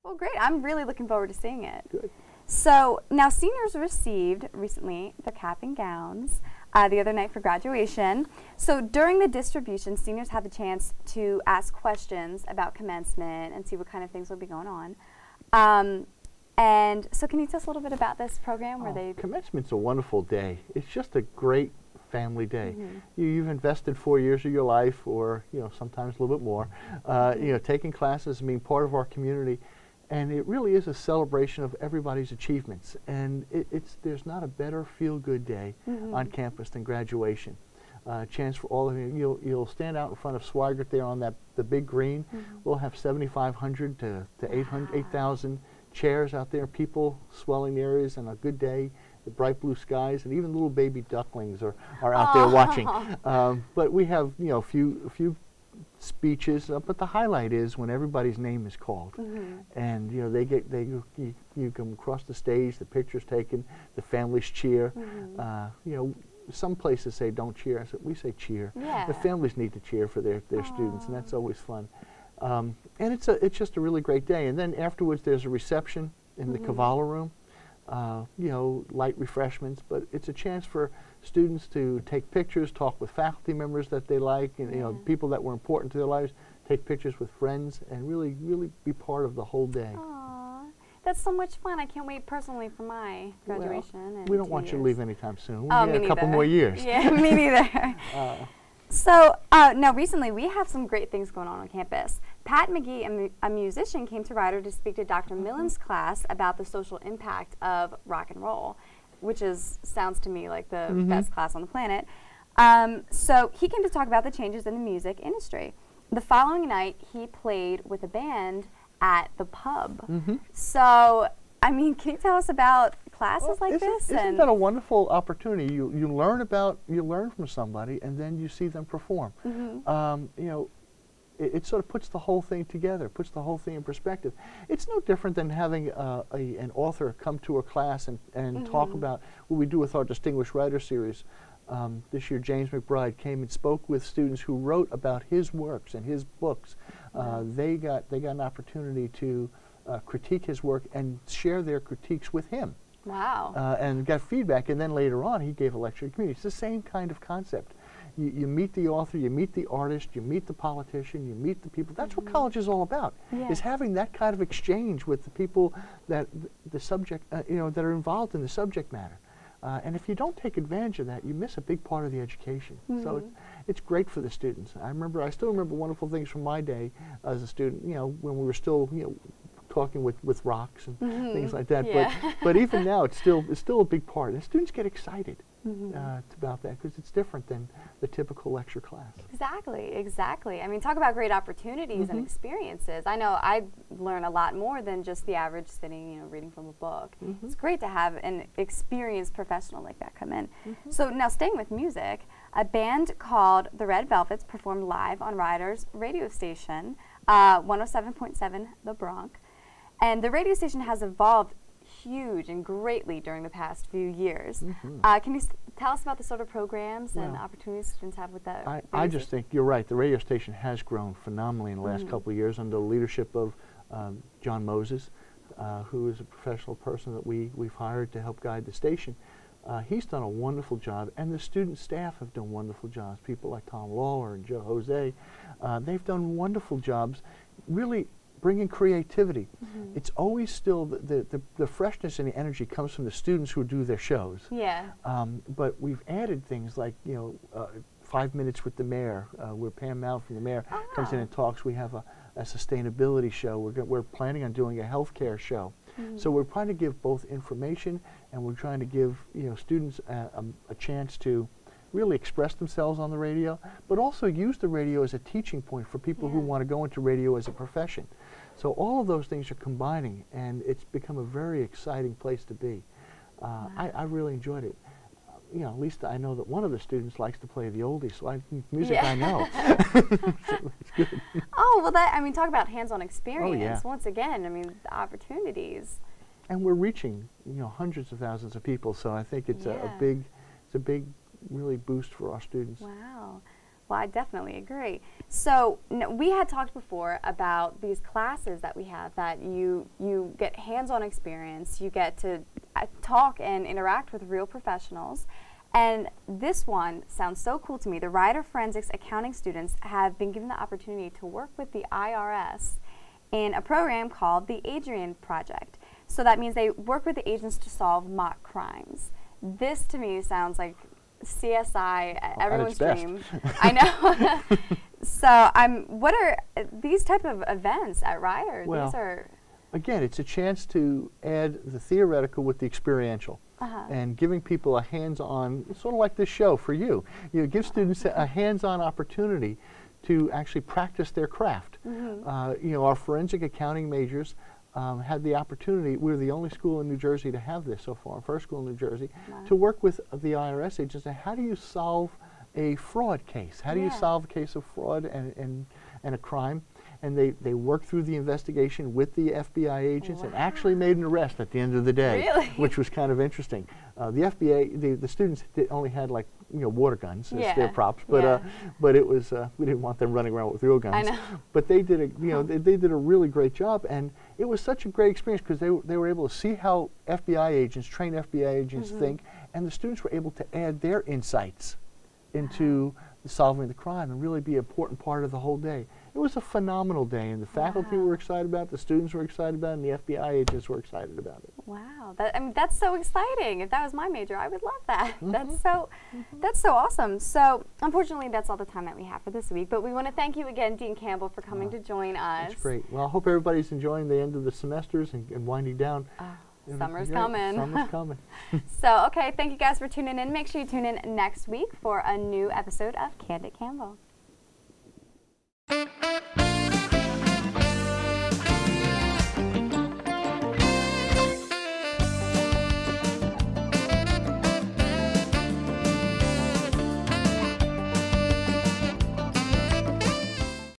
Well, great. I'm really looking forward to seeing it. Good. So now seniors received recently their cap and gowns the other night for graduation. So during the distribution, seniors had the chance to ask questions about commencement and see what kind of things will be going on. And so can you tell us a little bit about this program where they... Commencement's a wonderful day. It's just a great family day. You've invested 4 years of your life, or sometimes a little bit more, taking classes and being part of our community. And it really is a celebration of everybody's achievements. And there's not a better feel-good day on campus than graduation. Chance for all of you. You'll stand out in front of Swigert there on the big green. We'll have 7,500 to 8,000 chairs out there, people swelling the areas, and a good day, the bright blue skies, and even little baby ducklings are out there watching. But we have a few speeches, but the highlight is when everybody's name is called, and you come across the stage, the picture's taken, the families cheer. Some places say don't cheer. We say cheer. The families need to cheer for their students, and that's always fun. And it's just a really great day. And then afterwards, there's a reception in the Cavallo room. Light refreshments, but it's a chance for students to take pictures, talk with faculty members that they like, and people that were important to their lives, take pictures with friends, and really be part of the whole day. Aww, that's so much fun. I can't wait personally for my graduation. Well, we don't want you to leave anytime soon. Oh, we need a couple more years. Yeah, me neither. So now recently we have some great things going on campus. Pat McGee, a musician, came to Rider to speak to Dr. Millen's class about the social impact of rock and roll, which sounds to me like the best class on the planet. So he came to talk about the changes in the music industry. The following night he played with a band at the pub. So, I mean, can you tell us about classes like this? Isn't that a wonderful opportunity? You learn from somebody, and then you see them perform. It sort of puts the whole thing together, puts the whole thing in perspective. It's no different than having an author come to a class and talk about what we do with our Distinguished Writer Series. This year, James McBride came and spoke with students who wrote about his works and his books. They got an opportunity to critique his work and share their critiques with him. Wow. And got feedback, and then later on he gave a lecture to the community. It's the same kind of concept. You meet the author, you meet the artist, you meet the politician, you meet the people. That's what college is all about, is having that kind of exchange with the people that that are involved in the subject matter. And if you don't take advantage of that, you miss a big part of the education. So it's great for the students. I still remember wonderful things from my day as a student, when we were still, talking with rocks and things like that. But even now, it's still a big part. And students get excited about that because it's different than the typical lecture class. Exactly. I mean, talk about great opportunities and experiences. I know I learn a lot more than just the average sitting, reading from a book. It's great to have an experienced professional like that come in. So now, staying with music, a band called the Red Velvets performed live on Rider's radio station, 107.7 The Bronx. And the radio station has evolved huge and greatly during the past few years. Can you tell us about the sort of programs and opportunities students have with that? I just think you're right. The radio station has grown phenomenally in the last couple of years under the leadership of John Moses, who is a professional person that we've hired to help guide the station. He's done a wonderful job, and the student staff have done wonderful jobs. People like Tom Lawler and Joe Jose, they've done wonderful jobs, really bringing creativity. It's always still the freshness and the energy comes from the students who do their shows. But we've added things like 5 minutes with the mayor, where Pam Mount from the mayor comes in and talks. We have a sustainability show. We're planning on doing a healthcare show. So we're trying to give both information, and we're trying to give students a chance to really express themselves on the radio, but also use the radio as a teaching point for people who want to go into radio as a profession. So all of those things are combining, and it's become a very exciting place to be. I really enjoyed it. At least I know that one of the students likes to play the oldies, so music I know. So it's good. Oh, well, talk about hands-on experience. Once again, the opportunities. And we're reaching, hundreds of thousands of people, so I think it's a big really boost for our students. Wow. Well, I definitely agree. So we had talked before about these classes that we have that you get hands-on experience, you get to talk and interact with real professionals. And this one sounds so cool to me. The Ryder Forensics accounting students have been given the opportunity to work with the IRS in a program called the Adrian Project. So that means they work with the agents to solve mock crimes. This to me sounds like CSI, everyone's dream. I know. So what are these type of events at Ryder? Well, these are again, it's a chance to add the theoretical with the experiential. And giving people a hands-on, sort of like this show for you. You give students a hands-on opportunity to actually practice their craft. Our forensic accounting majors had the opportunity, we're the only school in New Jersey to have this so far, first school in New Jersey, to work with the IRS agents. And how do you solve a fraud case? How do you solve a case of fraud and a crime? And they worked through the investigation with the FBI agents and actually made an arrest at the end of the day, which was kind of interesting. The FBI, the students only had like water guns as their props, but it was we didn't want them running around with real guns. I know. But they did they did a really great job, and it was such a great experience because they were able to see how trained FBI agents think, and the students were able to add their insights into solving the crime and really be an important part of the whole day. It was a phenomenal day, and the faculty were excited about it, the students were excited about it, and the FBI agents were excited about it. Wow, that's so exciting. If that was my major, I would love that. That's so awesome. So unfortunately, that's all the time that we have for this week, but we want to thank you again, Dean Campbell, for coming to join us. That's great. Well, I hope everybody's enjoying the end of the semesters and winding down. Summer's coming. Summer's coming. So, okay, thank you guys for tuning in. Make sure you tune in next week for a new episode of Candid Campbell.